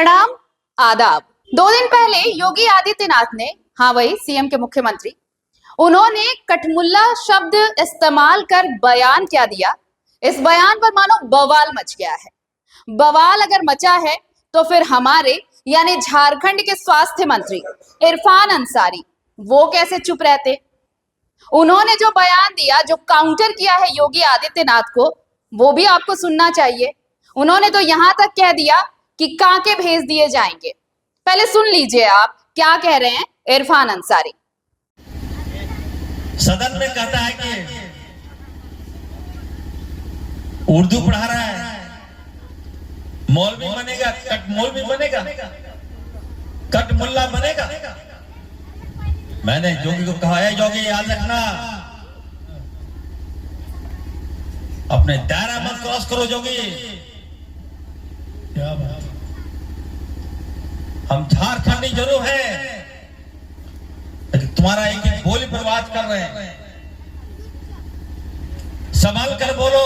प्रणाम, आदाब। 2 दिन पहले योगी आदित्यनाथ ने, हाँ वही सीएम के मुख्यमंत्री, उन्होंने कठमुल्ला शब्द इस्तेमाल कर बयान क्या दिया। इस बयान पर मानो बवाल मच गया है। बवाल अगर मचा है तो फिर हमारे यानी झारखंड के स्वास्थ्य मंत्री इरफान अंसारी वो कैसे चुप रहते। उन्होंने जो बयान दिया, जो काउंटर किया है योगी आदित्यनाथ को, वो भी आपको सुनना चाहिए। उन्होंने तो यहां तक कह दिया कि कांके भेज दिए जाएंगे। पहले सुन लीजिए आप क्या कह रहे हैं इरफान अंसारी। सदन में कहता है कि उर्दू पढ़ा रहा है, मौलवी बनेगा, कट मौलवी बनेगा, कट मुल्ला बनेगा। मैंने जोगी को कहा है, जोगी याद रखना, अपने दायरा मत क्रॉस करो जोगी। क्या बात, हम झारखंडी जरूर है, लेकिन तुम्हारा एक एक बोली पर बात कर रहे हैं। संभल कर बोलो,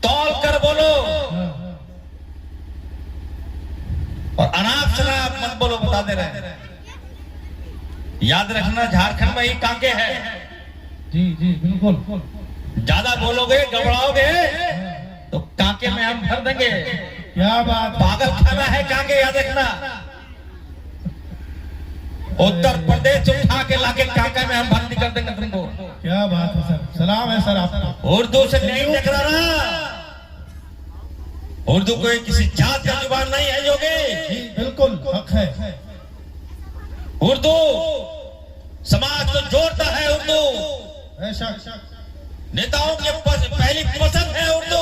तौल कर बोलो, और अनाप शनाप मत बोलो, बता दे रहे हैं। याद रखना, झारखंड में ही कांके है। जी जी बिल्कुल। ज्यादा बोलोगे, गड़बड़ाओगे तो कांके में हम भर देंगे। क्या बात, पागल खाना है कांके, याद रखना। उत्तर प्रदेश उठा के लाके कांके में हम भर्ती कर देंगे तुमको। क्या बात है सर, सलाम है सर आपको। उर्दू से नहीं टकराना, उर्दू कोई किसी जात का जुबान नहीं है योगी। बिल्कुल हक है। उर्दू समाज को जोड़ता है, उर्दू नेताओं के पहली पसंद है उर्दू।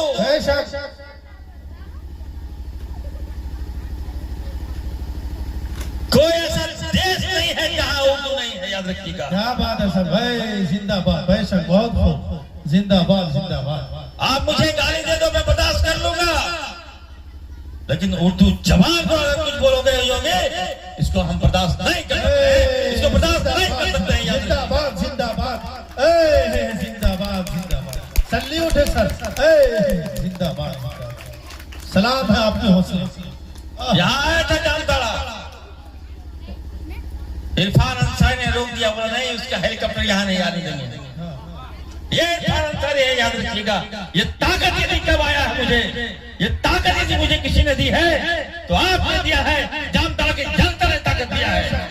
कोई ऐसा देश नहीं है जहां उर्दू नहीं है, याद रखिएगा। क्या बात है सर भाई, जिंदाबाद भाई सर, बहुत खूब, जिंदाबाद जिंदाबाद। आप मुझे गाली दे दो, मैं बर्दाश्त कर लूंगा, लेकिन उर्दू जवान को अगर कुछ बोलोगे योगी, इसको हम बर्दाश्त नहीं कर सकते, इसको बर्दाश्त नहीं कर सकते। जिंदाबाद जिंदाबाद, जिंदाबाद जिंदाबाद, सल्यूट है सर, जिंदाबाद। सलाम है आपके हौसले। यहाँ आया था जामताड़ा, इरफान अंसारी ने रोक दिया, बोला नहीं उसका हेलीकॉप्टर यहाँ नहीं आने देंगे। ये इरफान अंसारी है, याद रखिएगा। ये ताकत यदि कब आया है मुझे, ये ताकत यदि मुझे किसी ने दी है तो आपने दिया है, जामताड़ा की जनता ने ताकत दिया है।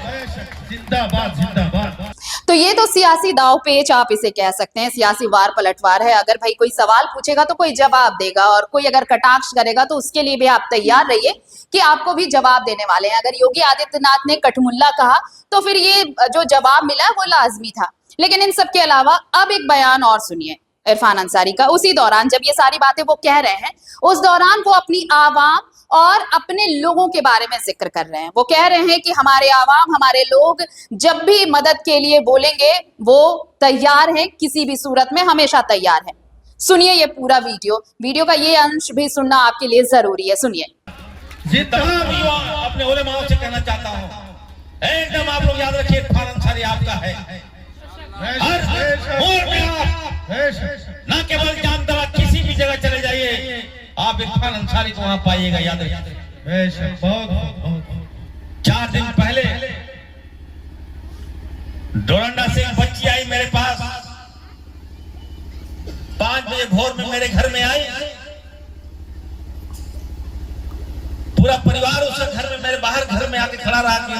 जिंदाबाद जिंदाबाद। तो ये तो सियासी दाव पेच आप इसे कह सकते हैं, सियासी वार पलटवार है। अगर भाई कोई सवाल पूछेगा तो कोई जवाब देगा, और कोई अगर कटाक्ष करेगा तो उसके लिए भी आप तैयार रहिए कि आपको भी जवाब देने वाले हैं। अगर योगी आदित्यनाथ ने कठमुल्ला कहा तो फिर ये जो जवाब मिला है वो लाजमी था। लेकिन इन सब के अलावा अब एक बयान और सुनिए इरफान अंसारी का। उसी दौरान जब ये सारी बातें वो कह रहे हैं, उस दौरान वो अपनी आवाम और अपने लोगों के बारे में जिक्र कर रहे हैं। वो कह रहे हैं कि हमारे आवाम, हमारे लोग जब भी मदद के लिए बोलेंगे वो तैयार हैं, किसी भी सूरत में हमेशा तैयार हैं। सुनिए ये पूरा वीडियो का ये अंश भी सुनना आपके लिए जरूरी है। सुनिए। ये तमाम युवा अपने उलेमाओं से कहना चाहता हूँ, एकदम आप लोग याद रखिए, इरफान अंसारी आपका है। हर मोड़ में आप न केवल जामताड़ा, किसी भी जगह चले जाइए, आप इरफान अंसारी को वहां पाइएगा, याद रखिए। बहुत 4 दिन पहले डोरंडा से एक बच्ची आई मेरे पास, 5 बजे भोर में मेरे घर में आई। पूरा परिवार उस घर में, मेरे बाहर घर में आके खड़ा रहा कि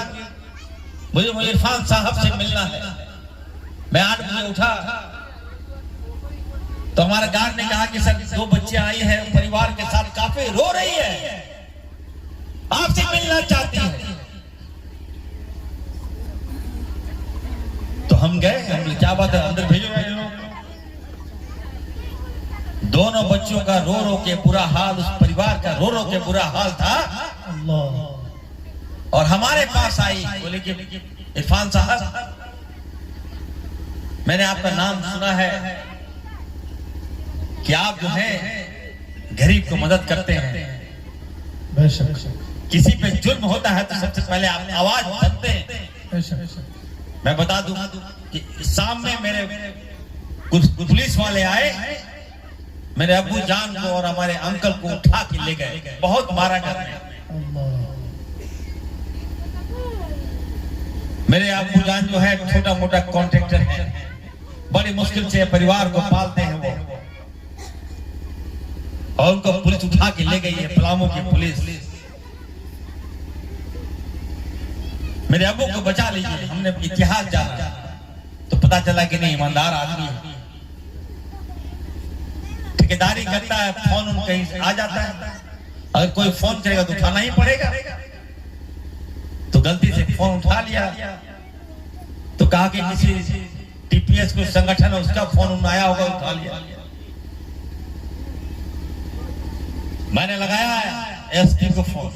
मुझे इरफान साहब से मिलना है। मैं 8 बजे उठा तो हमारे गार्ड ने कहा कि सर 2 बच्चियां आई हैं परिवार के साथ, काफी रो रही है, आपसे मिलना चाहती है। तो हम गए, हम क्या बात है, अंदर भेजो मेरे लोग। दोनों बच्चों का रो रो के बुरा हाल, उस परिवार का रो रो के बुरा हाल था। और हमारे पास आई, बोले कि इरफान साहब, मैंने आपका नाम सुना है कि आप जो हैं गरीब को मदद करते हैं, किसी पे जुल्म होता है तो सबसे पहले आप आवाज उठाते हैं। मैं बता दूं कि सामने मेरे पुलिस वाले आए, मेरे अब्बू जान को और हमारे अंकल को उठा के ले गए, बहुत मारा करने। मेरे अब्बू जान जो है छोटा मोटा कॉन्ट्रैक्टर है, बड़ी मुश्किल से परिवार को पालते हैं वो, और उनको पुलिस उठा के ले गई है, पलामू की पुलिस। मेरे अब्बू को बचा लीजिए। हमने इतिहास जाना तो पता चला कि नहीं, ईमानदार आदमी है, ठेकेदारी करता है, फोन उन कहीं आ जाता है, अगर कोई फोन करेगा तो उठाना ही पड़ेगा, तो गलती से फोन उठा लिया तो कहा कि किसी टीपीएस कोई संगठन है उसका फोन आया होगा, उठा लिया। मैंने लगाया एसपी को फोन,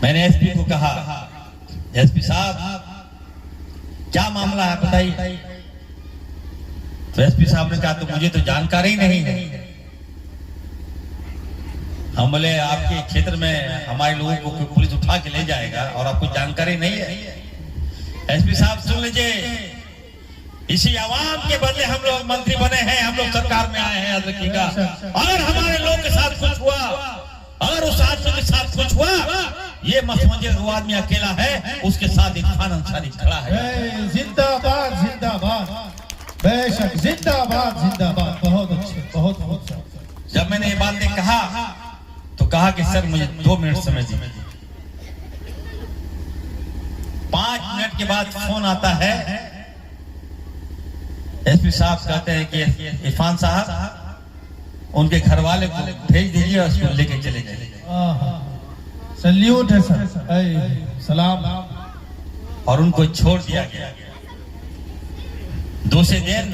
मैंने एसपी को कहा, एसपी साहब क्या मामला है बताइए। तो एसपी साहब ने कहा तो मुझे तो जानकारी नहीं है। हम बोले आपके क्षेत्र में हमारे लोगों को कोई पुलिस उठा के ले जाएगा और आपको जानकारी नहीं है। एसपी साहब सुन लीजिए, इसी आवाम के बदले हम लोग मंत्री बने हैं, हम लोग सरकार में आए हैं, याद रखिएगा। अगर हमारे लोग के साथ कुछ हुआ, अगर उस आदमी के साथ कुछ हुआ, ये मत समझिए वो आदमी अकेला है, उसके साथ इरफान अंसारी खड़ा है। जिंदाबाद जिंदाबाद, बेशक जिंदाबाद जिंदाबाद, बहुत अच्छे, बहुत अच्छा। जब मैंने ये बातें कहा तो कहा कि सर मुझे 2 मिनट समय दीजिए। 5 मिनट के बाद फोन आता है, एसपी साहब कहते हैं कि इरफान साहब उनके घर वाले को भेज दीजिए और उसको लेके चले जाइए। सल्यूट है सर, सलाम। और उनको छोड़ दिया गया। 2 से देर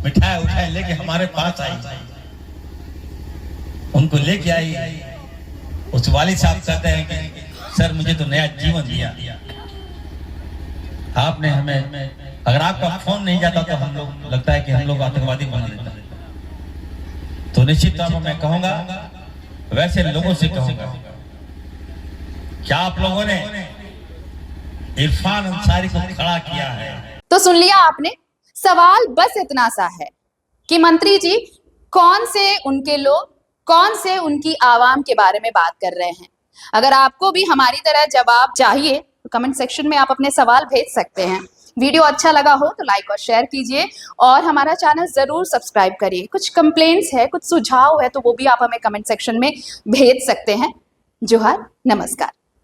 मिठाई उठाई लेके हमारे पास आई, उनको लेके आई। उस वालिद साहब कहते हैं कि सर मुझे तो नया जीवन दिया आपने हमें, अगर आपका फोन नहीं जाता तो हम लोग, लगता है कि हम लोग आतंकवादी बना देता। तो निश्चित तौर पर मैं कहूंगा, वैसे लोगों से कहूंगा, क्या आप लोगों ने इरफान अंसारी को खड़ा किया है? तो सुन लिया आपने। सवाल बस इतना सा है कि मंत्री जी कौन से उनके लोग, कौन से उनकी आवाम के बारे में बात कर रहे हैं। अगर आपको भी हमारी तरह जवाब चाहिए तो कमेंट सेक्शन में आप अपने सवाल भेज सकते हैं। वीडियो अच्छा लगा हो तो लाइक और शेयर कीजिए और हमारा चैनल जरूर सब्सक्राइब करिए। कुछ कंप्लेंट्स है, कुछ सुझाव है तो वो भी आप हमें कमेंट सेक्शन में भेज सकते हैं। जोहार, नमस्कार।